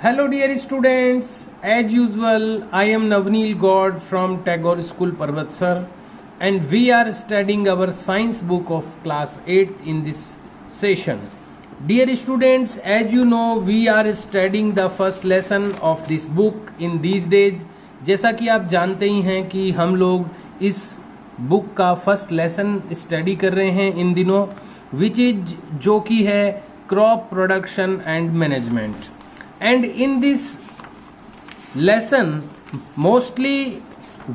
Hello dear students, as usual I am Navneel God from Tagore School Parvatsar and we are studying our science book of class 8 in this session. Dear students, as you know we are studying the first lesson of this book in these days. जैसा कि आप जानते ही हैं कि हम लोग इस book का फर्स्ट लेसन स्टडी कर रहे हैं इन दिनों, विच इज जो कि है crop production and management. And in this lesson mostly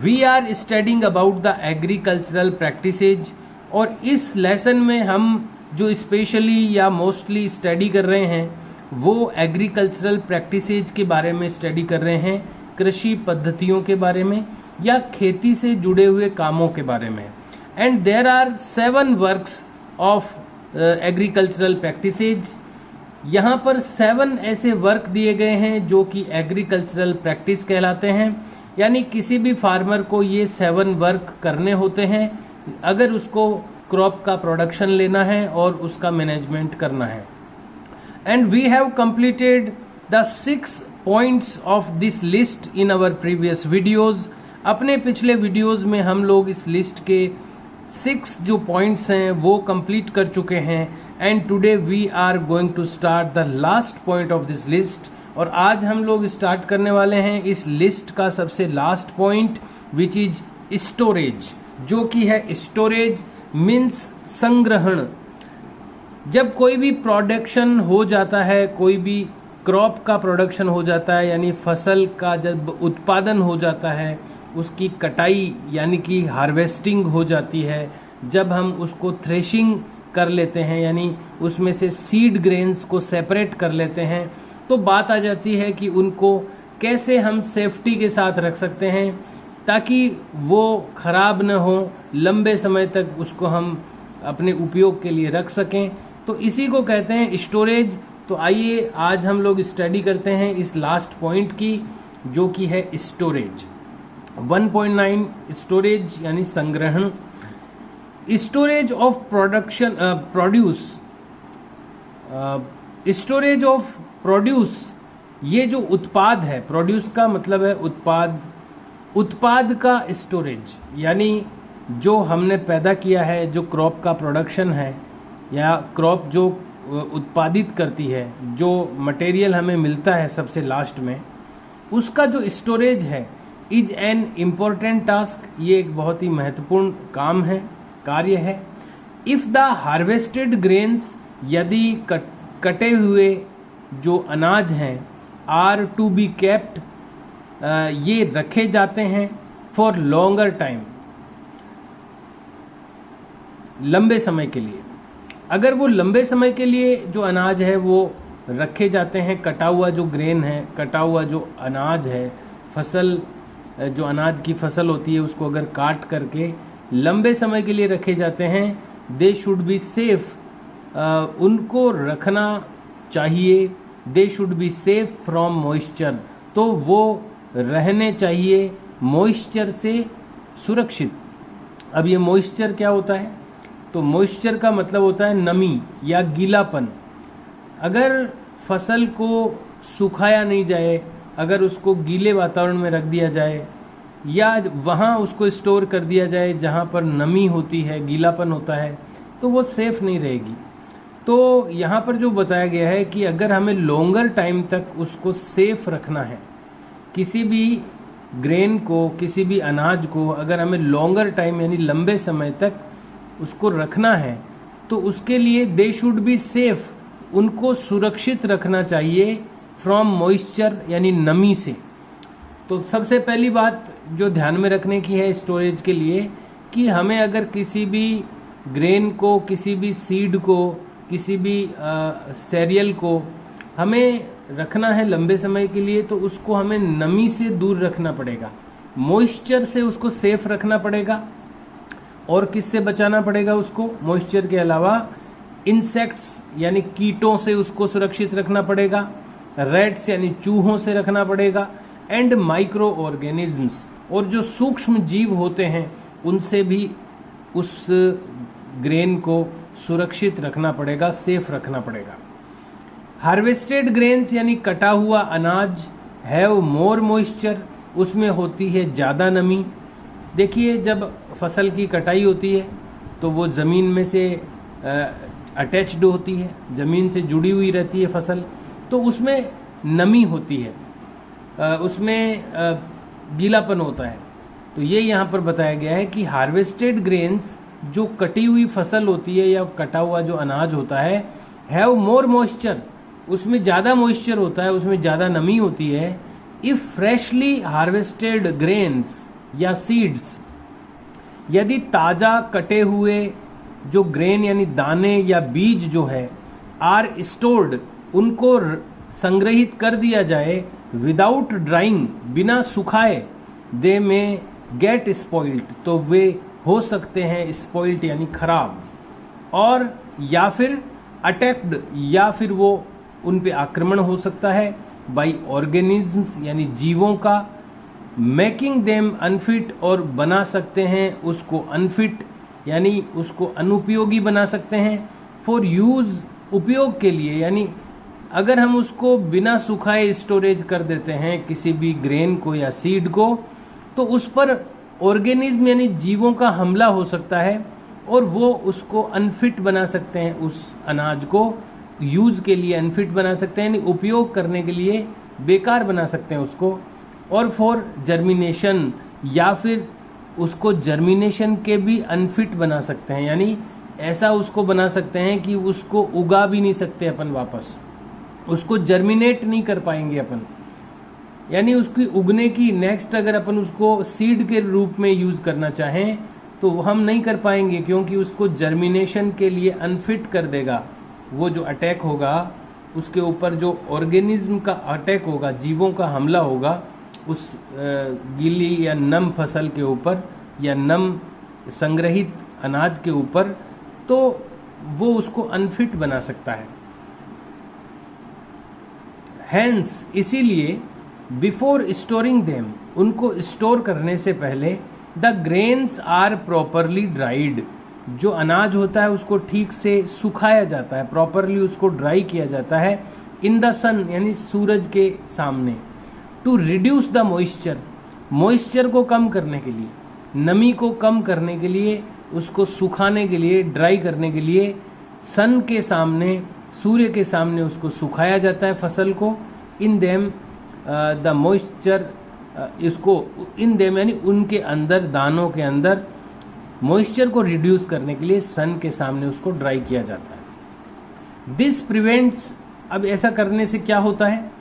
we are studying about the agricultural practices. और इस लेसन में हम जो स्पेशली या मोस्टली स्टडी कर रहे हैं वो एग्रीकल्चरल प्रैक्टिसेज के बारे में स्टडी कर रहे हैं, कृषि पद्धतियों के बारे में या खेती से जुड़े हुए कामों के बारे में. And there are 7 works of agricultural practices. यहाँ पर 7 ऐसे वर्क दिए गए हैं जो कि एग्रीकल्चरल प्रैक्टिस कहलाते हैं. यानी किसी भी फार्मर को ये 7 वर्क करने होते हैं अगर उसको क्रॉप का प्रोडक्शन लेना है और उसका मैनेजमेंट करना है. And we have completed the 6 points of this list in our previous videos. अपने पिछले वीडियोज़ में हम लोग इस लिस्ट के 6 जो पॉइंट्स हैं वो कंप्लीट कर चुके हैं. And today we are going to start the last point of this list. और आज हम लोग स्टार्ट करने वाले हैं इस लिस्ट का सबसे last point which is storage. जो कि है स्टोरेज मीन्स संग्रहण. जब कोई भी प्रोडक्शन हो जाता है, कोई भी क्रॉप का प्रोडक्शन हो जाता है, यानी फसल का जब उत्पादन हो जाता है, उसकी कटाई यानी कि हार्वेस्टिंग हो जाती है, जब हम उसको थ्रेशिंग कर लेते हैं यानी उसमें से सीड ग्रेन्स को सेपरेट कर लेते हैं, तो बात आ जाती है कि उनको कैसे हम सेफ्टी के साथ रख सकते हैं ताकि वो ख़राब न हो, लंबे समय तक उसको हम अपने उपयोग के लिए रख सकें. तो इसी को कहते हैं स्टोरेज. तो आइए आज हम लोग स्टडी करते हैं इस लास्ट पॉइंट की जो कि है स्टोरेज. 1.9 स्टोरेज यानी संग्रहण. Storage of production produce. Storage of produce ये जो उत्पाद है, प्रोड्यूस का मतलब है उत्पाद, उत्पाद का स्टोरेज यानी जो हमने पैदा किया है, जो क्रॉप का प्रोडक्शन है या क्रॉप जो उत्पादित करती है, जो मटेरियल हमें मिलता है सबसे लास्ट में, उसका जो स्टोरेज है इज एन इम्पोर्टेंट टास्क. ये एक बहुत ही महत्वपूर्ण काम है, कार्य है. इफ़ द हार्वेस्टेड ग्रेन्स यदि कटे हुए जो अनाज हैं आर टू बी केप्ट, ये रखे जाते हैं फॉर लॉन्गर टाइम, लंबे समय के लिए. अगर वो लंबे समय के लिए जो अनाज है वो रखे जाते हैं, कटा हुआ जो ग्रेन है, कटा हुआ जो अनाज है, फसल जो अनाज की फसल होती है उसको अगर काट करके लंबे समय के लिए रखे जाते हैं, दे शुड बी सेफ. उनको रखना चाहिए. They should be safe from moisture. तो वो रहने चाहिए मॉइस्चर से सुरक्षित. अब ये मॉइस्चर क्या होता है? तो मॉइस्चर का मतलब होता है नमी या गीलापन. अगर फसल को सुखाया नहीं जाए, अगर उसको गीले वातावरण में रख दिया जाए या वहाँ उसको स्टोर कर दिया जाए जहाँ पर नमी होती है, गीलापन होता है, तो वो सेफ नहीं रहेगी. तो यहाँ पर जो बताया गया है कि अगर हमें लॉन्गर टाइम तक उसको सेफ रखना है, किसी भी ग्रेन को, किसी भी अनाज को अगर हमें लॉन्गर टाइम यानी लंबे समय तक उसको रखना है, तो उसके लिए दे शुड बी सेफ, उनको सुरक्षित रखना चाहिए फ्रॉम मॉइस्चर यानी नमी से. तो सबसे पहली बात जो ध्यान में रखने की है स्टोरेज के लिए कि हमें अगर किसी भी ग्रेन को, किसी भी सीड को, किसी भी सीरियल को हमें रखना है लंबे समय के लिए, तो उसको हमें नमी से दूर रखना पड़ेगा, मॉइस्चर से उसको सेफ रखना पड़ेगा. और किससे बचाना पड़ेगा उसको? मॉइस्चर के अलावा इंसेक्ट्स यानी कीटों से उसको सुरक्षित रखना पड़ेगा, रैट्स यानी चूहों से रखना पड़ेगा, एंड माइक्रो ऑर्गेनिजम्स और जो सूक्ष्म जीव होते हैं उनसे भी उस ग्रेन को सुरक्षित रखना पड़ेगा, सेफ रखना पड़ेगा. हार्वेस्टेड ग्रेन्स यानी कटा हुआ अनाज हैव मोर मॉइस्चर, उसमें होती है ज़्यादा नमी। देखिए जब फसल की कटाई होती है तो वो ज़मीन में से अटैच्ड होती है, ज़मीन से जुड़ी हुई रहती है फसल, तो उसमें नमी होती है, उसमें गीलापन होता है। तो ये यहाँ पर बताया गया है कि हार्वेस्टेड ग्रेन्स जो कटी हुई फसल होती है या कटा हुआ जो अनाज होता है, हैव मोर मॉइस्चर, उसमें ज़्यादा मॉइस्चर होता है, उसमें ज़्यादा नमी होती है। इफ़ फ्रेशली हार्वेस्टेड ग्रेन्स या सीड्स, यदि ताज़ा कटे हुए जो ग्रेन यानी दाने या बीज जो है, आर स्टोर्ड, उनको संग्रहित कर दिया जाए, विदाउट ड्राइंग, बिना सुखाए, दे में गेट स्पॉइल्ड, तो वे हो सकते हैं स्पॉइल्ड यानी खराब, और या फिर अटैक्ड, या फिर वो उन पे आक्रमण हो सकता है, बाई ऑर्गेनिज्म्स यानी जीवों का, मेकिंग देम अनफिट, और बना सकते हैं उसको अनफिट यानी उसको अनुपयोगी बना सकते हैं, फॉर यूज़, उपयोग के लिए। यानी अगर हम उसको बिना सुखाए स्टोरेज कर देते हैं किसी भी ग्रेन को या सीड को, तो उस पर ऑर्गेनिज्म यानी जीवों का हमला हो सकता है और वो उसको अनफिट बना सकते हैं, उस अनाज को यूज़ के लिए अनफिट बना सकते हैं, यानी उपयोग करने के लिए बेकार बना सकते हैं उसको। और फॉर जर्मिनेशन, या फिर उसको जर्मिनेशन के भी अनफिट बना सकते हैं, यानी ऐसा उसको बना सकते हैं कि उसको उगा भी नहीं सकते अपन वापस, उसको जर्मिनेट नहीं कर पाएंगे अपन, यानी उसकी उगने की नेक्स्ट अगर अपन उसको सीड के रूप में यूज़ करना चाहें तो हम नहीं कर पाएंगे, क्योंकि उसको जर्मिनेशन के लिए अनफिट कर देगा। वो जो अटैक होगा उसके ऊपर, जो ऑर्गेनिज्म का अटैक होगा, जीवों का हमला होगा उस गीली या नम फसल के ऊपर या नम संग्रहित अनाज के ऊपर, तो वो उसको अनफिट बना सकता है। हैंस, इसीलिए बिफोर स्टोरिंग देम, उनको स्टोर करने से पहले, the grains are properly dried, जो अनाज होता है उसको ठीक से सुखाया जाता है, प्रॉपरली उसको ड्राई किया जाता है, इन द सन यानी सूरज के सामने, to reduce the moisture, moisture को कम करने के लिए, नमी को कम करने के लिए, उसको सुखाने के लिए, ड्राई करने के लिए सन के सामने, सूर्य के सामने उसको सुखाया जाता है फसल को। इन देम द मॉइस्चर, इसको इन देम यानी उनके अंदर, दानों के अंदर मॉइस्चर को रिड्यूस करने के लिए सन के सामने उसको ड्राई किया जाता है। दिस प्रिवेंट्स, अब ऐसा करने से क्या होता है,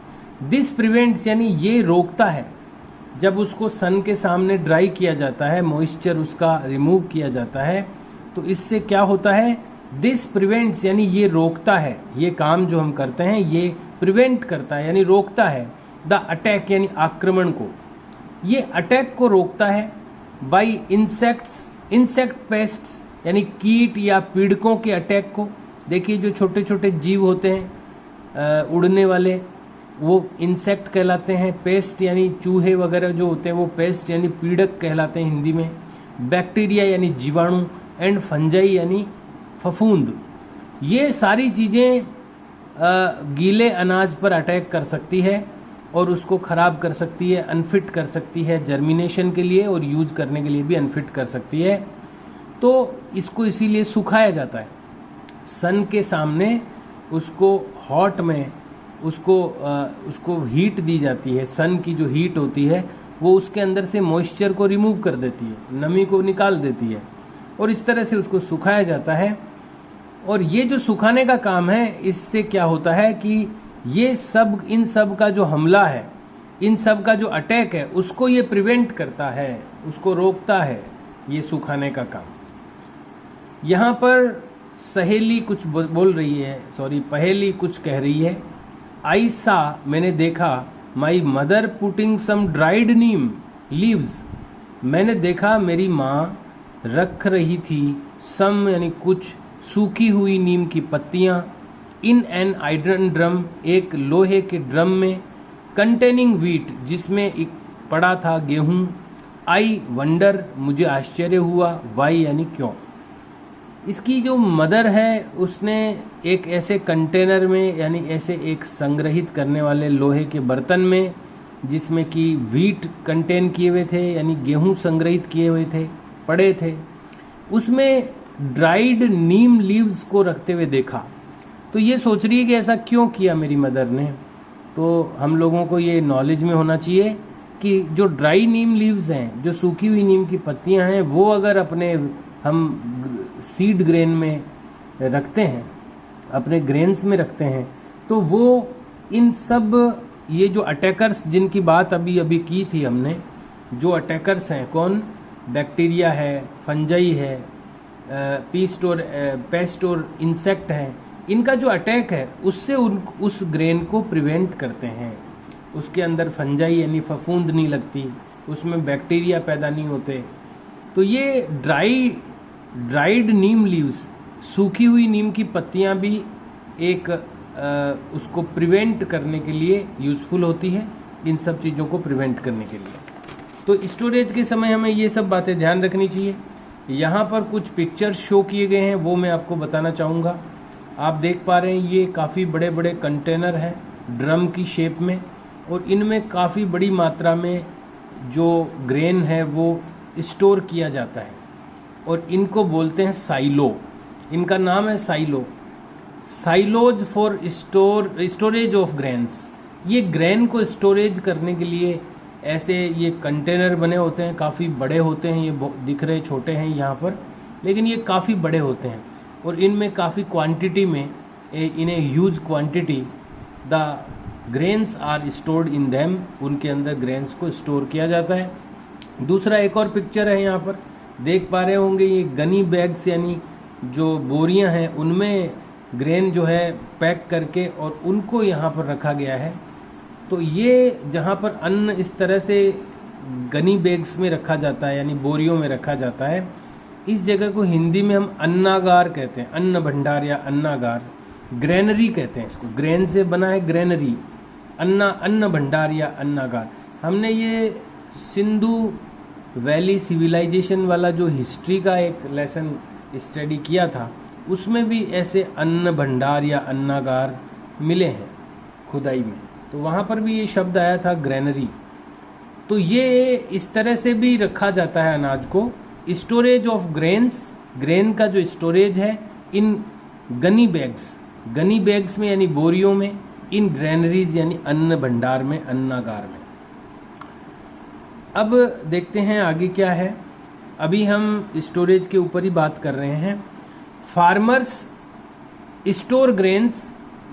दिस प्रिवेंट्स यानी ये रोकता है, जब उसको सन के सामने ड्राई किया जाता है, मॉइस्चर उसका रिमूव किया जाता है, तो इससे क्या होता है, दिस प्रिवेंट्स यानी ये रोकता है, ये काम जो हम करते हैं ये प्रिवेंट करता है यानी रोकता है, द अटैक यानी आक्रमण को, ये अटैक को रोकता है, बाई इंसेक्ट्स, इंसेक्ट पेस्ट्स यानी कीट या पीड़कों के अटैक को। देखिए जो छोटे छोटे जीव होते हैं उड़ने वाले, वो इंसेक्ट कहलाते हैं, पेस्ट यानी चूहे वगैरह जो होते हैं वो पेस्ट यानी पीड़क कहलाते हैं हिंदी में, बैक्टीरिया यानी जीवाणु, एंड फंजाई यानी फफूंद। ये सारी चीज़ें गीले अनाज पर अटैक कर सकती है और उसको ख़राब कर सकती है, अनफिट कर सकती है जर्मिनेशन के लिए, और यूज करने के लिए भी अनफिट कर सकती है। तो इसको इसीलिए सुखाया जाता है सन के सामने, उसको हॉट में उसको हीट दी जाती है, सन की जो हीट होती है वो उसके अंदर से मॉइस्चर को रिमूव कर देती है, नमी को निकाल देती है, और इस तरह से उसको सुखाया जाता है। और ये जो सुखाने का काम है, इससे क्या होता है कि ये सब, इन सब का जो हमला है, इन सब का जो अटैक है, उसको ये प्रिवेंट करता है, उसको रोकता है ये सुखाने का काम। यहाँ पर सहेली कुछ बोल रही है, पहेली कुछ कह रही है। आई सा, मैंने देखा, my mother putting some dried neem leaves, मैंने देखा मेरी माँ रख रही थी सम यानी कुछ सूखी हुई नीम की पत्तियाँ, इन एन आयरन ड्रम, एक लोहे के ड्रम में, कंटेनिंग व्हीट, जिसमें एक पड़ा था गेहूँ। आई वंडर, मुझे आश्चर्य हुआ, वाई यानी क्यों। इसकी जो मदर है उसने एक ऐसे कंटेनर में यानी ऐसे एक संग्रहित करने वाले लोहे के बर्तन में, जिसमें कि व्हीट कंटेन किए हुए थे यानी गेहूं संग्रहित किए हुए थे, पड़े थे, उसमें ड्राइड नीम लीव्स को रखते हुए देखा। तो ये सोच रही है कि ऐसा क्यों किया मेरी मदर ने। तो हम लोगों को ये नॉलेज में होना चाहिए कि जो ड्राई नीम लीव्स हैं, जो सूखी हुई नीम की पत्तियां हैं, वो अगर अपने हम सीड ग्रेन में रखते हैं, अपने ग्रेन्स में रखते हैं, तो वो इन सब ये जो अटैकर्स जिनकी बात अभी अभी की थी हमने, जो अटैकर्स हैं कौन, बैक्टीरिया है, फंजाई है, पेस्ट और इंसेक्ट है, इनका जो अटैक है उससे उस ग्रेन को प्रिवेंट करते हैं। उसके अंदर फंजाई यानी फफूंद नहीं लगती, उसमें बैक्टीरिया पैदा नहीं होते। तो ये ड्राइड नीम लीव्स, सूखी हुई नीम की पत्तियां भी एक उसको प्रिवेंट करने के लिए यूज़फुल होती है, इन सब चीज़ों को प्रिवेंट करने के लिए। तो स्टोरेज के समय हमें ये सब बातें ध्यान रखनी चाहिए। यहाँ पर कुछ पिक्चर्स शो किए गए हैं, वो मैं आपको बताना चाहूँगा। आप देख पा रहे हैं ये काफ़ी बड़े बड़े कंटेनर हैं ड्रम की शेप में, और इनमें काफ़ी बड़ी मात्रा में जो ग्रेन है वो स्टोर किया जाता है, और इनको बोलते हैं साइलो। इनका नाम है silo, silos for storage of grains. ये ग्रेन को स्टोरेज करने के लिए ऐसे ये कंटेनर बने होते हैं, काफ़ी बड़े होते हैं। ये दिख रहे छोटे हैं यहाँ पर, लेकिन ये काफ़ी बड़े होते हैं, और इनमें काफ़ी क्वांटिटी में, इन्हें huge quantity the grains are stored in them, उनके अंदर ग्रेन्स को स्टोर किया जाता है। दूसरा एक और पिक्चर है यहाँ पर, देख पा रहे होंगे ये गनी बैग्स यानी जो बोरियां हैं उनमें ग्रेन जो है पैक करके और उनको यहाँ पर रखा गया है। तो ये जहाँ पर अन्न इस तरह से गनी बैग्स में रखा जाता है यानी बोरियों में रखा जाता है, इस जगह को हिंदी में हम अन्नागार कहते हैं, अन्न भंडार या अन्नागार। ग्रेनरी कहते हैं इसको, ग्रेन से बना है ग्रेनरी, अन्न भंडार या अन्नागार। हमने ये सिंधु वैली सिविलाइजेशन वाला जो हिस्ट्री का एक लेसन स्टडी किया था, उसमें भी ऐसे अन्न भंडार या अन्नागार मिले हैं खुदाई में, तो वहाँ पर भी ये शब्द आया था ग्रेनरी। तो ये इस तरह से भी रखा जाता है अनाज को, स्टोरेज ऑफ ग्रेन्स, ग्रेन का जो स्टोरेज है इन गनी बैग्स में यानी बोरियों में, इन ग्रेनरीज यानी अन्न भंडार में, अन्नागार में। अब देखते हैं आगे क्या है। अभी हम स्टोरेज के ऊपर ही बात कर रहे हैं। फार्मर्स स्टोर ग्रेन्स,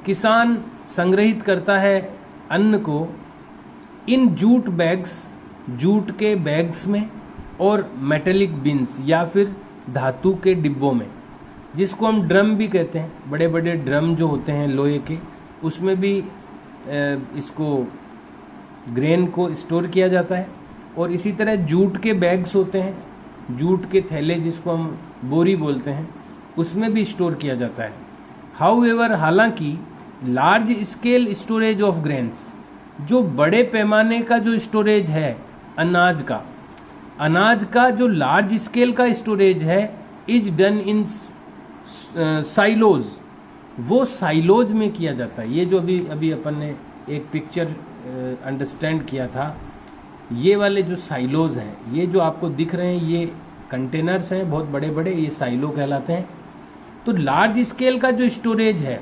किसान संग्रहित करता है अन्न को इन जूट बैग्स, जूट के बैग्स में, और मेटेलिक बिन्स या फिर धातु के डिब्बों में, जिसको हम ड्रम भी कहते हैं। बड़े बड़े ड्रम जो होते हैं लोहे के, उसमें भी इसको ग्रेन को स्टोर किया जाता है। और इसी तरह जूट के बैग्स होते हैं, जूट के थैले जिसको हम बोरी बोलते हैं, उसमें भी स्टोर किया जाता है। हाउएवर, हालांकि large scale storage of grains, जो बड़े पैमाने का जो स्टोरेज है अनाज का जो लार्ज स्केल का स्टोरेज है, इज डन इन साइलोज, वो साइलोज में किया जाता है। ये जो अभी अपन ने एक पिक्चर अंडरस्टैंड किया था, ये वाले जो साइलोज हैं, ये जो आपको दिख रहे हैं ये कंटेनर्स हैं बहुत बड़े बड़े, ये साइलो कहलाते हैं। तो लार्ज स्केल का जो स्टोरेज है,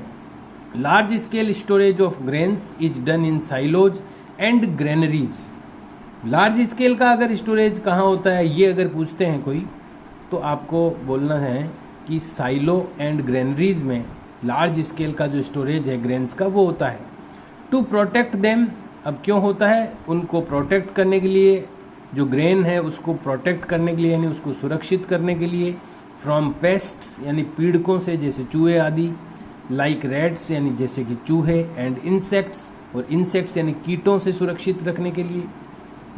large scale storage of grains is done in silos and granaries. Large scale का अगर स्टोरेज कहाँ होता है ये अगर पूछते हैं कोई, तो आपको बोलना है कि साइलो एंड ग्रेनरीज में लार्ज स्केल का जो स्टोरेज है ग्रेन्स का वो होता है। टू प्रोटेक्ट देम, अब क्यों होता है, उनको प्रोटेक्ट करने के लिए, जो ग्रेन है उसको प्रोटेक्ट करने के लिए यानी उसको सुरक्षित करने के लिए, फ्रॉम पेस्ट्स यानी पीड़कों से जैसे चूहे आदि, लाइक रैट्स यानी जैसे कि चूहे, एंड इंसेक्ट्स, और इंसेक्ट्स यानी कीटों से सुरक्षित रखने के लिए।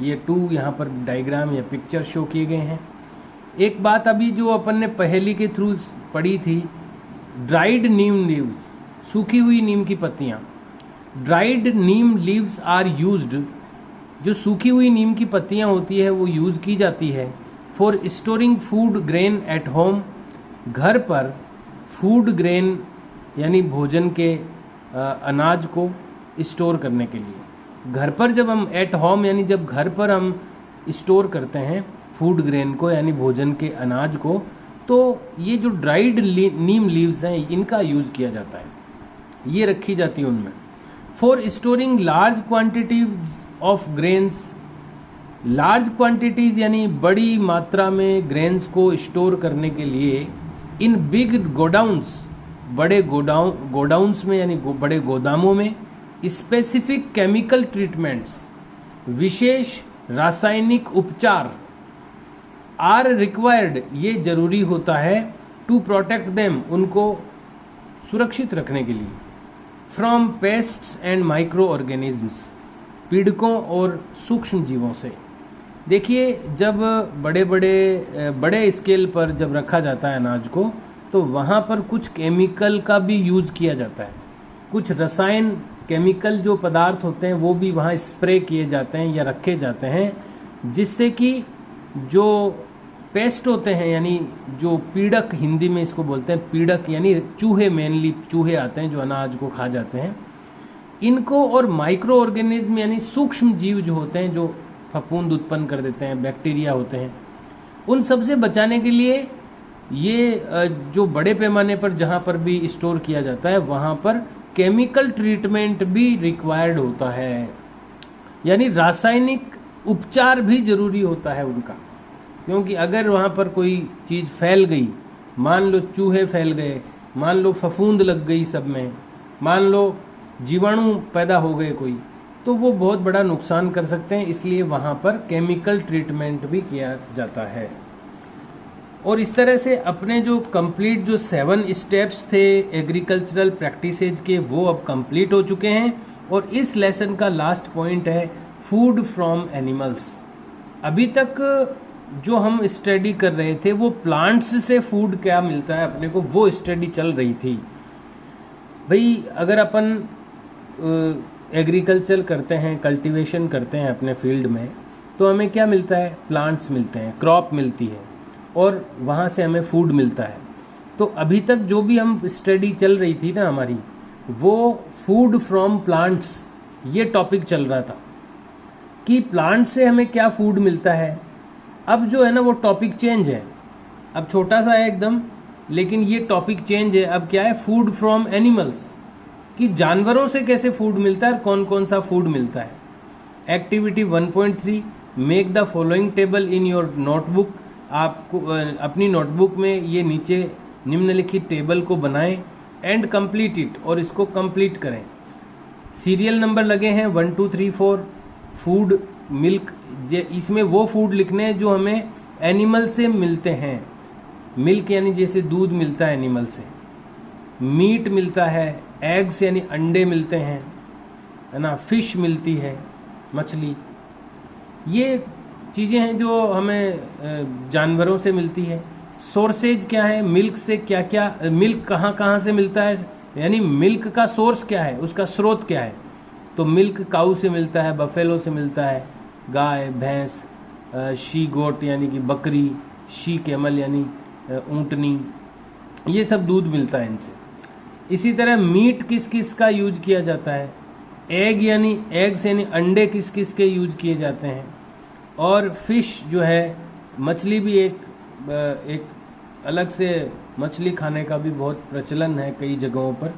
ये 2 यहाँ पर डायग्राम या पिक्चर शो किए गए हैं। एक बात अभी जो अपन ने पहेली के थ्रू पढ़ी थी, ड्राइड नीम लीव्स, सूखी हुई नीम की पत्तियाँ। Dried neem leaves are used, जो सूखी हुई नीम की पत्तियाँ होती है वो यूज़ की जाती है for storing food grain at home, घर पर फूड ग्रेन यानी भोजन के अनाज को स्टोर करने के लिए। घर पर जब हम एट होम यानी जब घर पर हम स्टोर करते हैं फूड ग्रेन को यानी भोजन के अनाज को, तो ये जो ड्राइड नीम लीव्स हैं इनका यूज़ किया जाता है, ये रखी जाती है उनमें। For storing large quantities of grains, large quantities यानी बड़ी मात्रा में ग्रेन्स को स्टोर करने के लिए इन बिग गोडाउन्स, बड़े गोडाउन्स में यानी बड़े गोदामों में स्पेसिफिक केमिकल ट्रीटमेंट्स, विशेष रासायनिक उपचार आर रिक्वायर्ड, ये जरूरी होता है टू प्रोटेक्ट देम, उनको सुरक्षित रखने के लिए, from pests and micro organisms, पीड़कों और सूक्ष्म जीवों से। देखिए जब बड़े स्केल पर जब रखा जाता है अनाज को, तो वहाँ पर कुछ केमिकल का भी यूज किया जाता है, कुछ रसायन केमिकल जो पदार्थ होते हैं वो भी वहाँ स्प्रे किए जाते हैं या रखे जाते हैं, जिससे कि जो पेस्ट होते हैं यानी जो पीड़क, हिंदी में इसको बोलते हैं पीड़क, यानी चूहे, मेनली चूहे आते हैं जो अनाज को खा जाते हैं, इनको, और माइक्रो ऑर्गेनिज्म यानी सूक्ष्म जीव जो होते हैं जो फफूंद उत्पन्न कर देते हैं, बैक्टीरिया होते हैं, उन सब से बचाने के लिए ये जो बड़े पैमाने पर जहाँ पर भी स्टोर किया जाता है वहाँ पर केमिकल ट्रीटमेंट भी रिक्वायर्ड होता है, यानी रासायनिक उपचार भी जरूरी होता है उनका। क्योंकि अगर वहाँ पर कोई चीज़ फैल गई, मान लो चूहे फैल गए, मान लो फफूंद लग गई सब में, मान लो जीवाणु पैदा हो गए कोई, तो वो बहुत बड़ा नुकसान कर सकते हैं, इसलिए वहाँ पर केमिकल ट्रीटमेंट भी किया जाता है। और इस तरह से अपने जो कंप्लीट जो 7 स्टेप्स थे एग्रीकल्चरल प्रैक्टिसेज के, वो अब कंप्लीट हो चुके हैं। और इस लेसन का लास्ट पॉइंट है फूड फ्रॉम एनिमल्स। अभी तक जो हम स्टडी कर रहे थे वो प्लांट्स से फूड क्या मिलता है अपने को, वो स्टडी चल रही थी। भाई अगर अपन एग्रीकल्चर करते हैं, कल्टीवेशन करते हैं अपने फील्ड में, तो हमें क्या मिलता है, प्लांट्स मिलते हैं, क्रॉप मिलती है, और वहाँ से हमें फूड मिलता है। तो अभी तक जो भी हम स्टडी चल रही थी ना हमारी, वो फूड फ्रॉम प्लांट्स, ये टॉपिक चल रहा था कि प्लांट से हमें क्या फूड मिलता है। अब जो है ना वो टॉपिक चेंज है, अब छोटा सा है एकदम, लेकिन ये टॉपिक चेंज है। अब क्या है, फूड फ्रॉम एनिमल्स, कि जानवरों से कैसे फूड मिलता है और कौन कौन सा फूड मिलता है। Activity 1.3, make the following table in your notebook. आपको अपनी नोटबुक में ये नीचे निम्नलिखित टेबल को बनाएं एंड कंप्लीट इट, और इसको कंप्लीट करें। सीरियल नंबर लगे हैं 1 2 3 4। फूड, मिल्क, इसमें वो फूड लिखने हैं जो हमें एनिमल से मिलते हैं। मिल्क यानी जैसे दूध मिलता है एनिमल से, मीट मिलता है, एग्स यानी अंडे मिलते हैं, है ना, फिश मिलती है, मछली। ये चीज़ें हैं जो हमें जानवरों से मिलती है। सोर्सेज क्या है, मिल्क से क्या क्या, मिल्क कहाँ कहाँ से मिलता है, यानी मिल्क का सोर्स क्या है, उसका स्रोत क्या है। तो मिल्क काऊ से मिलता है, बफेलो से मिलता है, गाय, भैंस, शी गोट यानी कि बकरी, शी कैमल यानी ऊँटनी, ये सब दूध मिलता है इनसे। इसी तरह मीट किस किस का यूज किया जाता है, एग यानी एग्स यानी अंडे किस किस के यूज किए जाते हैं, और फिश जो है मछली भी एक अलग से मछली खाने का भी बहुत प्रचलन है कई जगहों पर।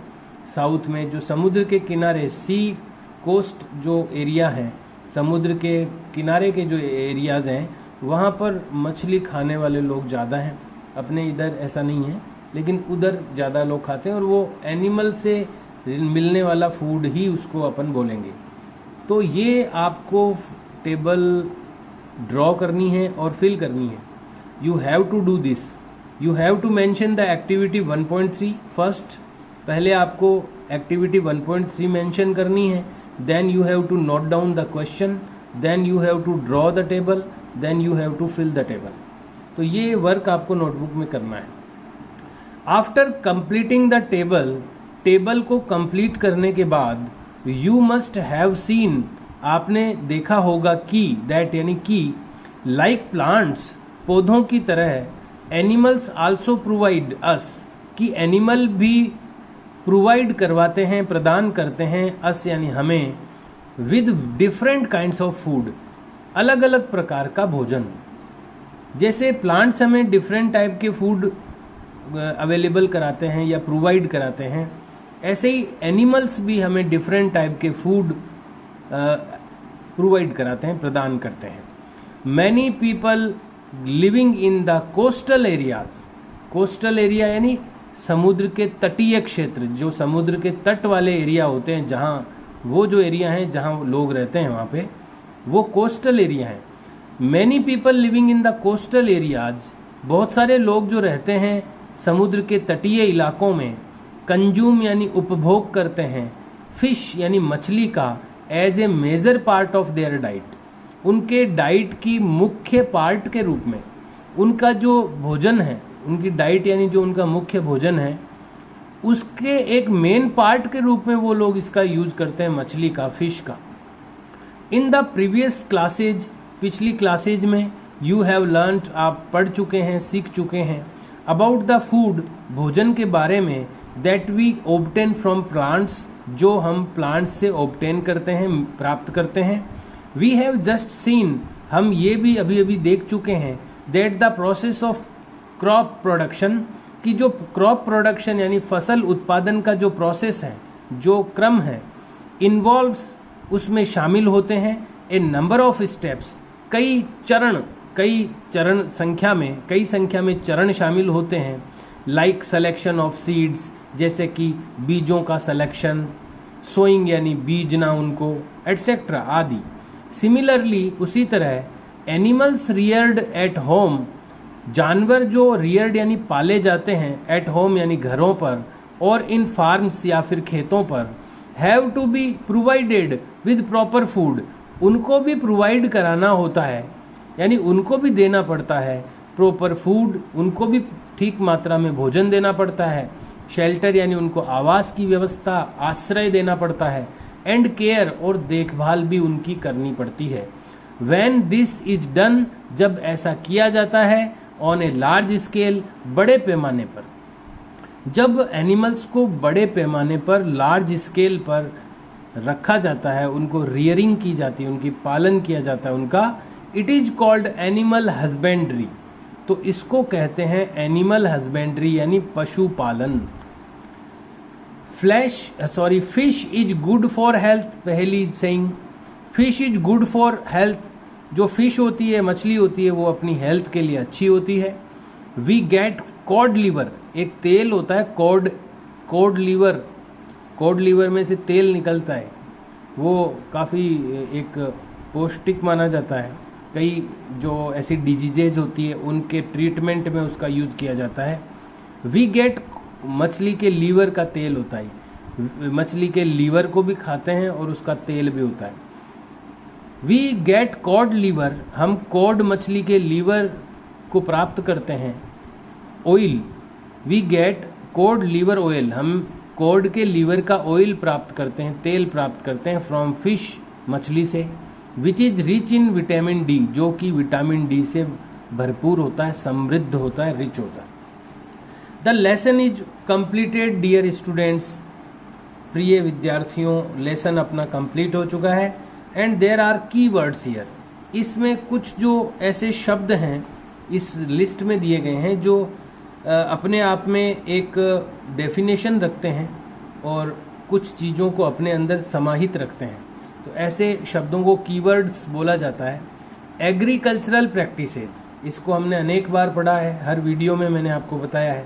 साउथ में जो समुद्र के किनारे, सी कोस्ट जो एरिया है, समुद्र के किनारे के जो एरियाज़ हैं, वहाँ पर मछली खाने वाले लोग ज़्यादा हैं। अपने इधर ऐसा नहीं है, लेकिन उधर ज़्यादा लोग खाते हैं, और वो एनिमल से मिलने वाला फूड ही उसको अपन बोलेंगे। तो ये आपको टेबल ड्रॉ करनी है और फिल करनी है। You have to do this, you have to mention the activity 1.3 first. पहले आपको एक्टिविटी 1.3 मेंशन करनी है, then you have to note down the question, then you have to draw the table, then you have to fill the table. तो ये work आपको notebook में करना है। After completing the table, table को complete करने के बाद यू मस्ट हैव सीन, आपने देखा होगा कि, दैट यानी कि, लाइक प्लांट्स, पौधों की तरह, एनिमल्स आल्सो प्रोवाइड अस, कि एनिमल भी प्रोवाइड करवाते हैं, प्रदान करते हैं, अस यानी हमें, with different kinds of food, अलग अलग प्रकार का भोजन। जैसे प्लांट्स हमें डिफरेंट टाइप के फूड अवेलेबल कराते हैं या प्रोवाइड कराते हैं, ऐसे ही एनिमल्स भी हमें डिफरेंट टाइप के फूड प्रोवाइड कराते हैं, प्रदान करते हैं। Many people living in the coastal areas, coastal area यानी समुद्र के तटीय क्षेत्र, जो समुद्र के तट वाले एरिया होते हैं, जहाँ वो जो एरिया हैं जहाँ लोग रहते हैं वहाँ पे, वो कोस्टल एरिया है। Many people living in the coastal areas, बहुत सारे लोग जो रहते हैं समुद्र के तटीय इलाकों में, कंज्यूम यानी उपभोग करते हैं, फिश यानी मछली का, as a major part of their diet, उनके डाइट की मुख्य पार्ट के रूप में, उनका जो भोजन है, उनकी डाइट यानी जो उनका मुख्य भोजन है, उसके एक मेन पार्ट के रूप में वो लोग इसका यूज करते हैं, मछली का, फिश का। इन द प्रीवियस क्लासेज, पिछली क्लासेज में, यू हैव लर्नड, आप पढ़ चुके हैं, सीख चुके हैं, अबाउट द फूड, भोजन के बारे में, that we obtain from plants, जो हम प्लांट्स से ऑब्टेन करते हैं, प्राप्त करते हैं। वी हैव जस्ट सीन, हम ये भी अभी अभी देख चुके हैं, that the process of crop production, कि जो क्रॉप प्रोडक्शन यानी फसल उत्पादन का जो प्रोसेस है, जो क्रम है, इन्वॉल्व्स, उसमें शामिल होते हैं, ए नंबर ऑफ स्टेप्स, कई चरण संख्या में, कई संख्या में चरण शामिल होते हैं, लाइक सिलेक्शन ऑफ सीड्स, जैसे कि बीजों का सिलेक्शन, सोइंग यानी बीजना उनको, एटसेट्रा आदि। सिमिलरली, उसी तरह, एनिमल्स रियर्ड एट होम, जानवर जो रियर्ड यानी पाले जाते हैं, एट होम यानी घरों पर, और इन फार्म्स या फिर खेतों पर, have to be provided with proper food, उनको भी प्रोवाइड कराना होता है, यानी उनको भी देना पड़ता है प्रॉपर फूड, उनको भी ठीक मात्रा में भोजन देना पड़ता है, शेल्टर यानी उनको आवास की व्यवस्था, आश्रय देना पड़ता है, एंड केयर, और देखभाल भी उनकी करनी पड़ती है। व्हेन दिस इज डन, जब ऐसा किया जाता है, ऑन ए लार्ज स्केल, बड़े पैमाने पर, जब एनिमल्स को बड़े पैमाने पर, लार्ज स्केल पर रखा जाता है, उनको रियरिंग की जाती है, उनकी पालन किया जाता है उनका, it is called animal husbandry, तो इसको कहते हैं एनिमल हस्बेंड्री यानी पशुपालन। Fish is good for health, पहली saying, fish is good for health, जो फिश होती है, मछली होती है, वो अपनी हेल्थ के लिए अच्छी होती है। वी गेट कॉड लीवर, एक तेल होता है कॉड लीवर में से तेल निकलता है, वो काफ़ी एक पौष्टिक माना जाता है। कई जो ऐसी डिजीजेज होती है उनके ट्रीटमेंट में उसका यूज किया जाता है। वी गेट, मछली के लीवर का तेल होता है, मछली के लीवर को भी खाते हैं और उसका तेल भी होता है। वी गेट कॉड लीवर, हम कॉड मछली के लीवर को प्राप्त करते हैं। Oil, we get cod liver oil, हम कॉड के लीवर का ऑयल प्राप्त करते हैं, तेल प्राप्त करते हैं, फ्रॉम फिश, मछली से, which is rich in vitamin D, जो कि विटामिन डी से भरपूर होता है, समृद्ध होता है, रिच होता है। The lesson is completed dear students, प्रिय विद्यार्थियों, लेसन अपना कंप्लीट हो चुका है। And there are key words here, इसमें कुछ जो ऐसे शब्द हैं इस लिस्ट में दिए गए हैं जो अपने आप में एक डेफिनेशन रखते हैं और कुछ चीज़ों को अपने अंदर समाहित रखते हैं, तो ऐसे शब्दों को कीवर्ड्स बोला जाता है। एग्रीकल्चरल प्रैक्टिसेज, इसको हमने अनेक बार पढ़ा है, हर वीडियो में मैंने आपको बताया है।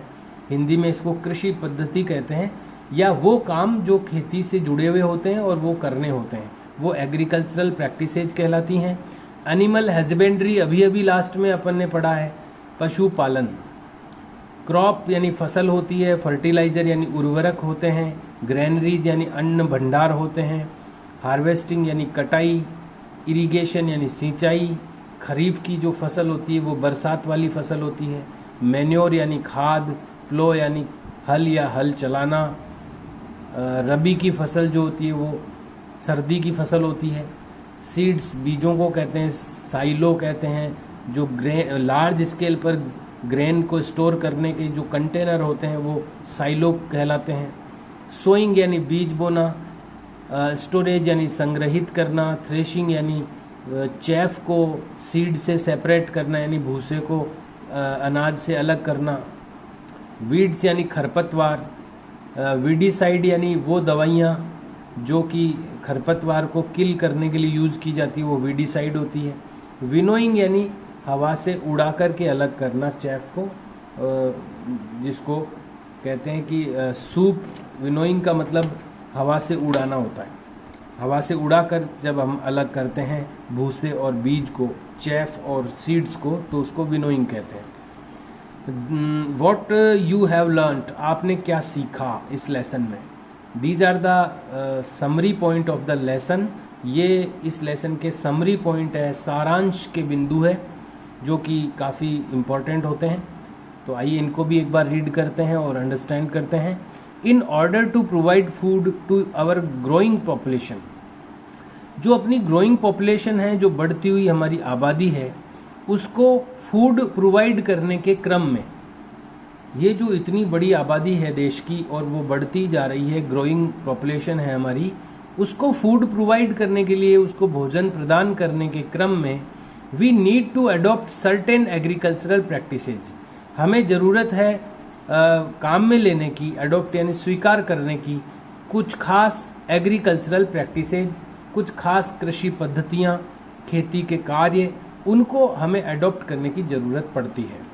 हिंदी में इसको कृषि पद्धति कहते हैं, या वो काम जो खेती से जुड़े हुए होते हैं और वो करने होते हैं, वो एग्रीकल्चरल प्रैक्टिसेज कहलाती हैं। एनिमल हस्बेंड्री अभी अभी लास्ट में अपन ने पढ़ा है, पशुपालन। क्रॉप यानी फसल होती है, फर्टिलाइजर यानी उर्वरक होते हैं, ग्रेनरीज यानी अन्न भंडार होते हैं, हार्वेस्टिंग यानी कटाई, इरिगेशन यानी सिंचाई, खरीफ की जो फसल होती है वो बरसात वाली फसल होती है, मैन्योर यानी खाद, प्लो यानी हल या हल चलाना, रबी की फसल जो होती है वो सर्दी की फसल होती है, सीड्स बीजों को कहते हैं, साइलो कहते हैं, जो लार्ज स्केल पर ग्रेन को स्टोर करने के जो कंटेनर होते हैं वो साइलो कहलाते हैं। सोइंग यानी बीज बोना, स्टोरेज यानी संग्रहित करना, थ्रेशिंग यानी चैफ को सीड से सेपरेट करना यानी भूसे को अनाज से अलग करना, वीड्स यानी खरपतवार, वीडिसाइड यानी वो दवाइयाँ जो कि खरपतवार को किल करने के लिए यूज़ की जाती है वो वीडिसाइड होती है। विनोइंग यानी हवा से उड़ा करके अलग करना चैफ को, जिसको कहते हैं कि सूप। विनोइंग का मतलब हवा से उड़ाना होता है। हवा से उड़ाकर जब हम अलग करते हैं भूसे और बीज को, चैफ और सीड्स को, तो उसको विनोइंग कहते हैं। वॉट यू हैव लर्नड, आपने क्या सीखा इस लेसन में। These are the summary point of the lesson, ये इस लेसन के समरी पॉइंट है, सारांश के बिंदु है जो कि काफ़ी इम्पोर्टेंट होते हैं। तो आइए इनको भी एक बार रीड करते हैं और अंडरस्टैंड करते हैं। In order to provide food to our growing population, जो अपनी ग्रोइंग पॉपुलेशन है, जो बढ़ती हुई हमारी आबादी है, उसको फूड प्रोवाइड करने के क्रम में, ये जो इतनी बड़ी आबादी है देश की और वो बढ़ती जा रही है, ग्रोइंग पॉपुलेशन है हमारी, उसको फूड प्रोवाइड करने के लिए, उसको भोजन प्रदान करने के क्रम में we need to adopt certain agricultural practices, हमें ज़रूरत है काम में लेने की, अडॉप्ट यानी स्वीकार करने की कुछ खास एग्रीकल्चरल प्रैक्टिसेज, कुछ खास कृषि पद्धतियाँ, खेती के कार्य, उनको हमें अडॉप्ट करने की ज़रूरत पड़ती है।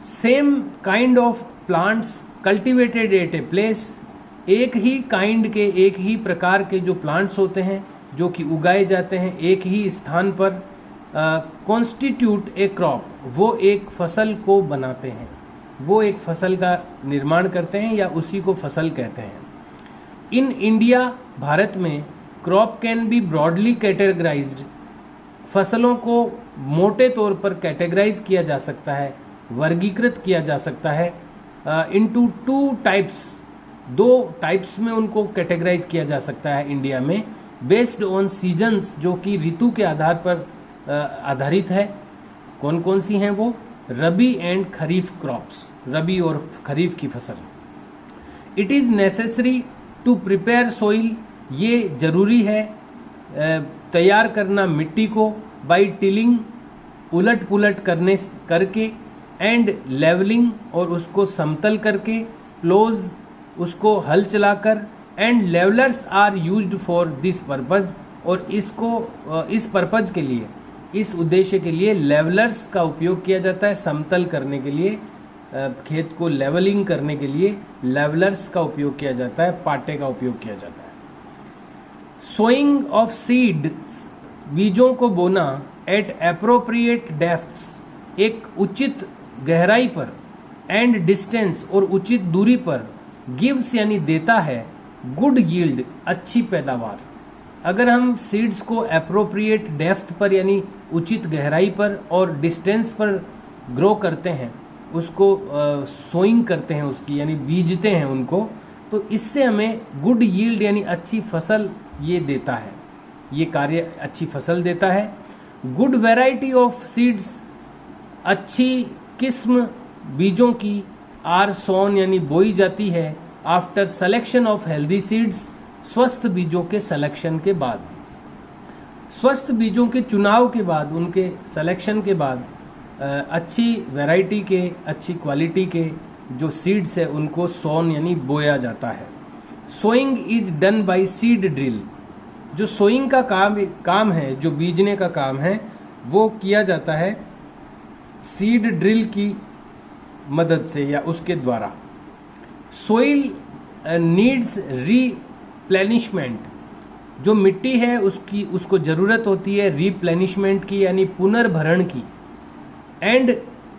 Same kind of plants cultivated at a place, एक ही काइंड के, एक ही प्रकार के जो प्लांट्स होते हैं जो कि उगाए जाते हैं एक ही स्थान पर, कॉन्स्टिट्यूट ए क्रॉप, वो एक फसल को बनाते हैं, वो एक फसल का निर्माण करते हैं या उसी को फसल कहते हैं। इन इंडिया, भारत में, crop can be broadly categorised, फसलों को मोटे तौर पर कैटेगराइज किया जा सकता है, वर्गीकृत किया जा सकता है इनटू टू टाइप्स, दो टाइप्स में उनको कैटेगराइज किया जा सकता है इंडिया में, बेस्ड ऑन सीजन्स, जो कि ऋतु के आधार पर आधारित है। कौन कौन सी हैं वो? रबी एंड खरीफ क्रॉप्स, रबी और खरीफ की फसल। It is necessary to prepare soil, ये जरूरी है तैयार करना मिट्टी को, बाई टिलिंग, उलट पुलट करके, एंड लेवलिंग, और उसको समतल करके, प्लोज, उसको हल चलाकर, and levellers are used for this purpose, और इसको इस पर्पज के लिए, इस उद्देश्य के लिए लेवलर्स का उपयोग किया जाता है। समतल करने के लिए, खेत को लेवलिंग करने के लिए लेवलर्स का उपयोग किया जाता है, पाटे का उपयोग किया जाता है। सोइंग ऑफ सीड्स, बीजों को बोना, एट एप्रोप्रिएट डेप्थ्स, एक उचित गहराई पर, एंड डिस्टेंस, और उचित दूरी पर, गिव्स यानी देता है, गुड यील्ड, अच्छी पैदावार। अगर हम सीड्स को एप्रोप्रिएट डेप्थ पर यानी उचित गहराई पर और डिस्टेंस पर ग्रो करते हैं, उसको सोइंग करते हैं उसकी, यानी बीजते हैं उनको, तो इससे हमें गुड यील्ड यानी अच्छी फसल ये देता है, ये कार्य अच्छी फसल देता है। गुड वैरायटी ऑफ सीड्स, अच्छी किस्म बीजों की, आर सोन यानी बोई जाती है, after selection of healthy seeds, स्वस्थ बीजों के सिलेक्शन के बाद, स्वस्थ बीजों के चुनाव के बाद, उनके सिलेक्शन के बाद अच्छी वैरायटी के, अच्छी क्वालिटी के जो सीड्स है उनको सोन यानी बोया जाता है। Sowing is done by seed drill, जो सोइंग का काम है, जो बीजने का काम है, वो किया जाता है सीड ड्रिल की मदद से या उसके द्वारा। सोइल नीड्स रिप्लेनिशमेंट, जो मिट्टी है उसको ज़रूरत होती है रिप्लेनिशमेंट की यानी पुनर्भरण की, एंड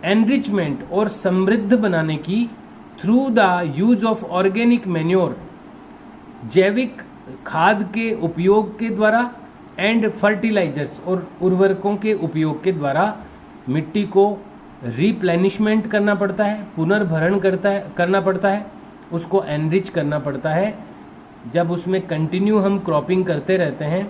एनरिचमेंट और समृद्ध बनाने की, through the use of organic manure, जैविक खाद के उपयोग के द्वारा, एंड फर्टिलाइजर्स और उर्वरकों के उपयोग के द्वारा मिट्टी को रिप्लेनिशमेंट करना पड़ता है, पुनर्भरण करना पड़ता है, उसको एनरिच करना पड़ता है। जब उसमें कंटिन्यू हम क्रॉपिंग करते रहते हैं,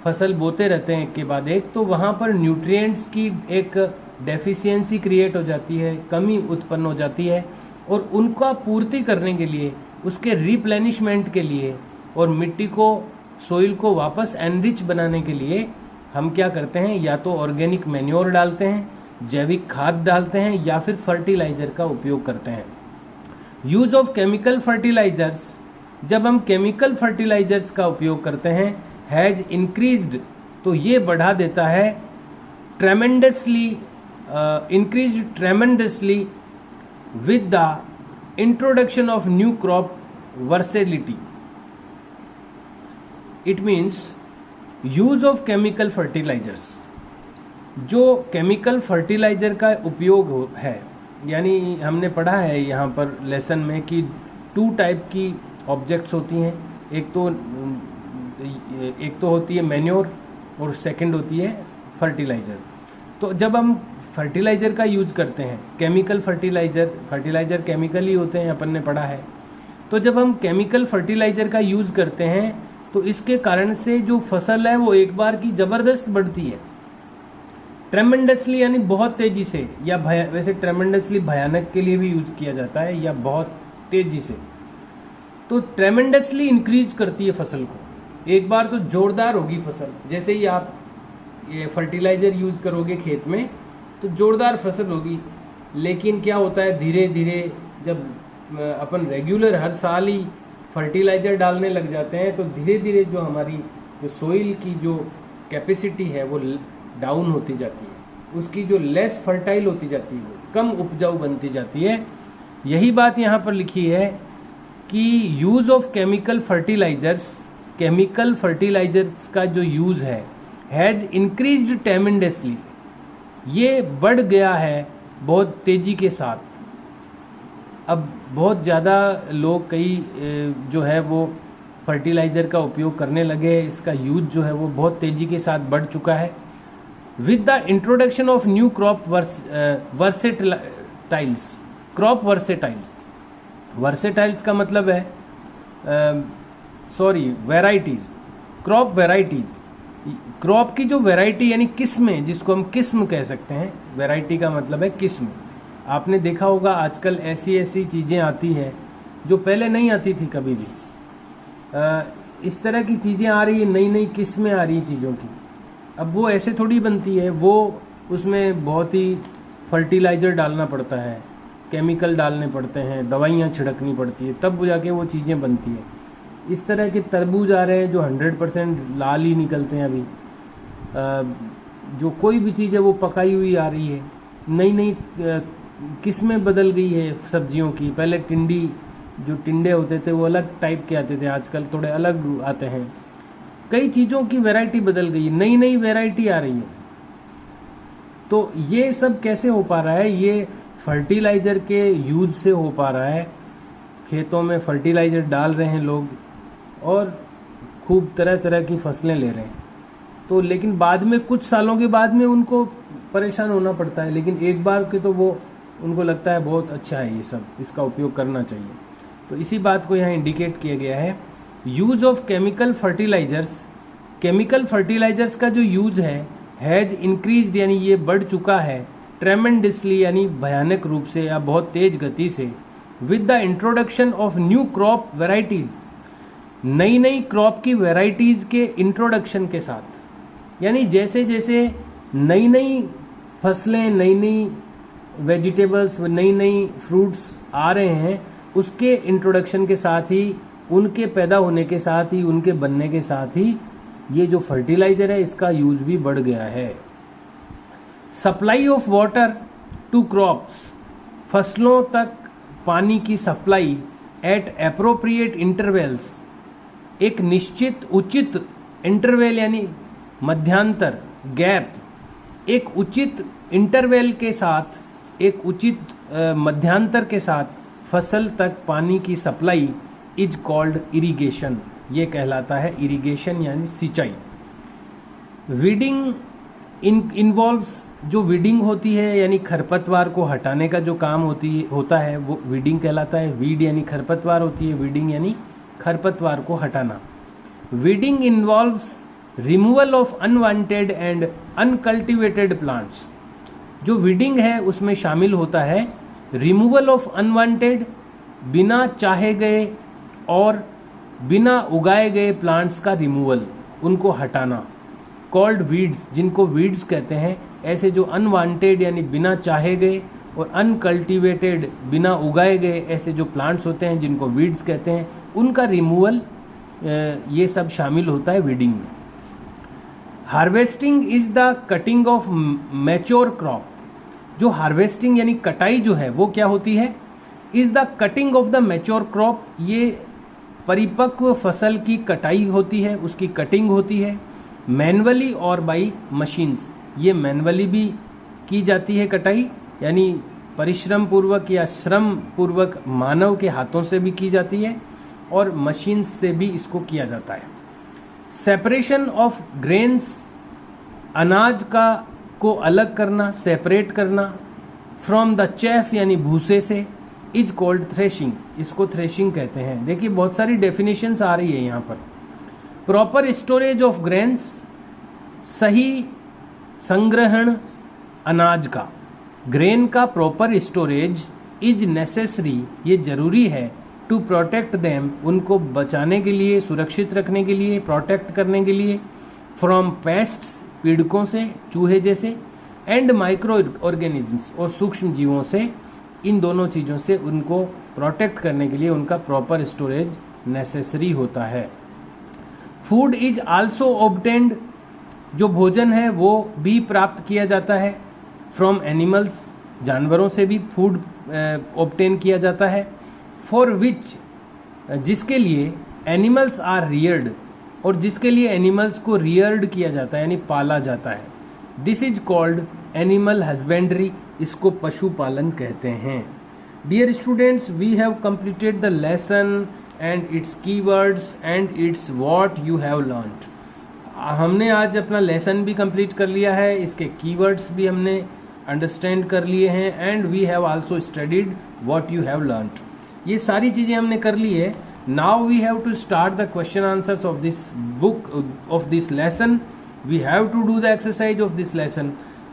फसल बोते रहते हैं एक के बाद एक, तो वहाँ पर न्यूट्रिएंट्स की एक डेफिशिएंसी क्रिएट हो जाती है, कमी उत्पन्न हो जाती है, और उनका पूर्ति करने के लिए, उसके रिप्लेनिशमेंट के लिए और मिट्टी को, सोइल को वापस एनरिच बनाने के लिए हम क्या करते हैं, या तो ऑर्गेनिक मैन्योर डालते हैं, जैविक खाद डालते हैं, या फिर फर्टिलाइजर का उपयोग करते हैं। यूज ऑफ केमिकल फर्टिलाइजर्स, जब हम केमिकल फर्टिलाइजर्स का उपयोग करते हैं, हैज इंक्रीज्ड, तो ये बढ़ा देता है tremendously, increased tremendously with the introduction of new crop versatility. It means use of chemical fertilizers. जो केमिकल फर्टिलाइजर का उपयोग है, यानी हमने पढ़ा है यहाँ पर लेसन में कि 2 टाइप की ऑब्जेक्ट्स होती हैं, एक तो होती है मैन्योर और सेकंड होती है फर्टिलाइजर। तो जब हम फर्टिलाइज़र का यूज करते हैं, केमिकल फर्टिलाइज़र केमिकल ही होते हैं, अपन ने पढ़ा है। तो जब हम केमिकल फर्टिलाइज़र का यूज़ करते हैं तो इसके कारण से जो फसल है वो एक बार की ज़बरदस्त बढ़ती है, ट्रेमेंडसली, यानी बहुत तेज़ी से, या वैसे ट्रेमेंडसली भयानक के लिए भी यूज किया जाता है, या बहुत तेज़ी से। तो ट्रेमेंडसली इंक्रीज करती है फसल को, एक बार तो जोरदार होगी फसल। जैसे ही आप ये फर्टिलाइज़र यूज करोगे खेत में तो जोरदार फसल होगी, लेकिन क्या होता है, धीरे धीरे जब अपन रेगुलर हर साल ही फर्टिलाइज़र डालने लग जाते हैं तो धीरे धीरे जो हमारी जो सोइल की जो कैपेसिटी है वो डाउन होती जाती है, उसकी जो लेस फर्टाइल होती जाती है, वो कम उपजाऊ बनती जाती है। यही बात यहाँ पर लिखी है कि यूज़ ऑफ केमिकल फर्टिलाइजर्स का जो यूज़ है, हैज़ इंक्रीज्ड ट्रेमेंडसली, ये बढ़ गया है बहुत तेज़ी के साथ। अब बहुत ज़्यादा लोग जो है वो फर्टिलाइज़र का उपयोग करने लगे, इसका यूज जो है वो बहुत तेज़ी के साथ बढ़ चुका है। With the introduction of new crop versatiles का मतलब है वेराइटीज़, क्रॉप वेराइटीज़, क्रॉप की जो वैरायटी यानी किस्में, जिसको हम किस्म कह सकते हैं, वैरायटी का मतलब है किस्म। आपने देखा होगा आजकल ऐसी चीज़ें आती हैं जो पहले नहीं आती थी कभी भी। इस तरह की चीज़ें आ रही है, नई किस्में आ रही हैं चीज़ों की। अब वो ऐसे थोड़ी बनती है, वो उसमें बहुत ही फर्टिलाइज़र डालना पड़ता है, केमिकल डालने पड़ते हैं, दवाइयाँ छिड़कनी पड़ती है, तब जाके वो चीज़ें बनती हैं। इस तरह के तरबूज आ रहे हैं जो 100% लाल ही निकलते हैं अभी। जो कोई भी चीज़ है वो पकाई हुई आ रही है, नई किस्में बदल गई है सब्जियों की। पहले टिंडे होते थे वो अलग टाइप के आते थे, आजकल थोड़े अलग आते हैं। कई चीज़ों की वैरायटी बदल गई, नई वैरायटी आ रही है। तो ये सब कैसे हो पा रहा है? ये फर्टिलाइज़र के यूज से हो पा रहा है। खेतों में फर्टिलाइज़र डाल रहे हैं लोग और खूब तरह की फसलें ले रहे हैं। तो लेकिन बाद में, कुछ सालों के बाद में उनको परेशान होना पड़ता है, लेकिन एक बार के तो वो उनको लगता है बहुत अच्छा है, ये सब इसका उपयोग करना चाहिए। तो इसी बात को यहाँ इंडिकेट किया गया है। यूज ऑफ केमिकल फर्टिलाइजर्स का जो यूज है, हैज़ इंक्रीज्ड, यानी ये बढ़ चुका है, ट्रेमेंडसली, यानी भयानक रूप से या बहुत तेज गति से, with the introduction of new crop varieties, नई क्रॉप की वेराइटीज़ के इंट्रोडक्शन के साथ, यानी जैसे जैसे नई फसलें, नई वेजिटेबल्स, नई फ्रूट्स आ रहे हैं, उसके इंट्रोडक्शन के साथ ही, उनके पैदा होने के साथ ही, उनके बनने के साथ ही ये जो फर्टिलाइज़र है इसका यूज भी बढ़ गया है। Supply of water to crops, फसलों तक पानी की सप्लाई एट एप्रोप्रिएट इंटरवल्स, एक निश्चित उचित इंटरवल यानी मध्यांतर, गैप, एक उचित इंटरवल के साथ, एक उचित मध्यांतर के साथ फसल तक पानी की सप्लाई इज कॉल्ड इरिगेशन, ये कहलाता है इरिगेशन यानी सिंचाई। वीडिंग इन्वॉल्व्स, जो वीडिंग होती है यानी खरपतवार को हटाने का जो काम होता है वो वीडिंग कहलाता है। वीड यानी खरपतवार होती है, वीडिंग यानी खरपतवार को हटाना। Weeding involves removal of unwanted and uncultivated plants, जो वीडिंग है उसमें शामिल होता है रिमूवल ऑफ अनवांटेड, बिना चाहे गए और बिना उगाए गए प्लांट्स का रिमूवल, उनको हटाना, कॉल्ड वीड्स, जिनको वीड्स कहते हैं। ऐसे जो अनवांटेड यानी बिना चाहे गए और अनकल्टिवेटेड बिना उगाए गए ऐसे जो प्लांट्स होते हैं जिनको वीड्स कहते हैं, उनका रिमूवल ये सब शामिल होता है वीडिंग में। Harvesting is the cutting of mature crop. जो हार्वेस्टिंग यानी कटाई जो है वो क्या होती है? Is the cutting of the mature crop, ये परिपक्व फसल की कटाई होती है, उसकी कटिंग होती है। मैनुअली और बाई मशीन्स, ये मैनुअली भी की जाती है कटाई, यानी परिश्रम पूर्वक या श्रम पूर्वक मानव के हाथों से भी की जाती है और मशीन्स से भी इसको किया जाता है। सेपरेशन ऑफ ग्रेन्स, अनाज का को अलग करना, सेपरेट करना, फ्रॉम द चेफ यानी भूसे से, इज कॉल्ड थ्रेशिंग, इसको थ्रेशिंग कहते हैं। देखिए बहुत सारी डेफिनेशंस आ रही है यहाँ पर। प्रॉपर स्टोरेज ऑफ ग्रेन्स, सही संग्रहण अनाज का, ग्रेन का प्रॉपर स्टोरेज इज नेसेसरी, ये जरूरी है, टू प्रोटेक्ट देम, उनको बचाने के लिए, सुरक्षित रखने के लिए, प्रोटेक्ट करने के लिए, फ्रॉम पेस्ट्स, पीड़कों से, चूहे जैसे, एंड माइक्रो ऑर्गेनिजम्स, और सूक्ष्म जीवों से, इन दोनों चीज़ों से उनको प्रोटेक्ट करने के लिए उनका प्रॉपर स्टोरेज नेसेसरी होता है। फूड इज आल्सो ऑब्टेन्ड, जो भोजन है वो भी प्राप्त किया जाता है, फ्रॉम एनिमल्स, जानवरों से भी फूड ऑब्टेन किया जाता है। फॉर विच, जिसके लिए एनिमल्स आर रियर्ड, और जिसके लिए एनिमल्स को रियर्ड किया जाता है यानी पाला जाता है। This is called animal husbandry, इसको पशुपालन कहते हैं। Dear students, we have completed the lesson and its keywords and its what you have learned. हमने आज अपना लेसन भी कंप्लीट कर लिया है, इसके कीवर्ड्स भी हमने अंडरस्टैंड कर लिए हैं, and we have also studied what you have learned. ये सारी चीज़ें हमने कर ली है। Now we have to start the question answers of this book, of this lesson. We have to do the exercise of this lesson.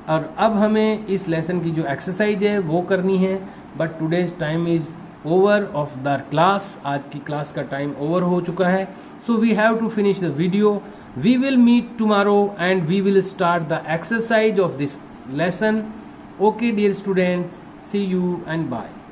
और अब हमें इस लेसन की जो एक्सरसाइज है वो करनी है। But today's time is over of the class, आज की क्लास का टाइम ओवर हो चुका है। So we have to finish the video. We will meet tomorrow and we will start the exercise of this lesson. Okay dear students, see you and bye.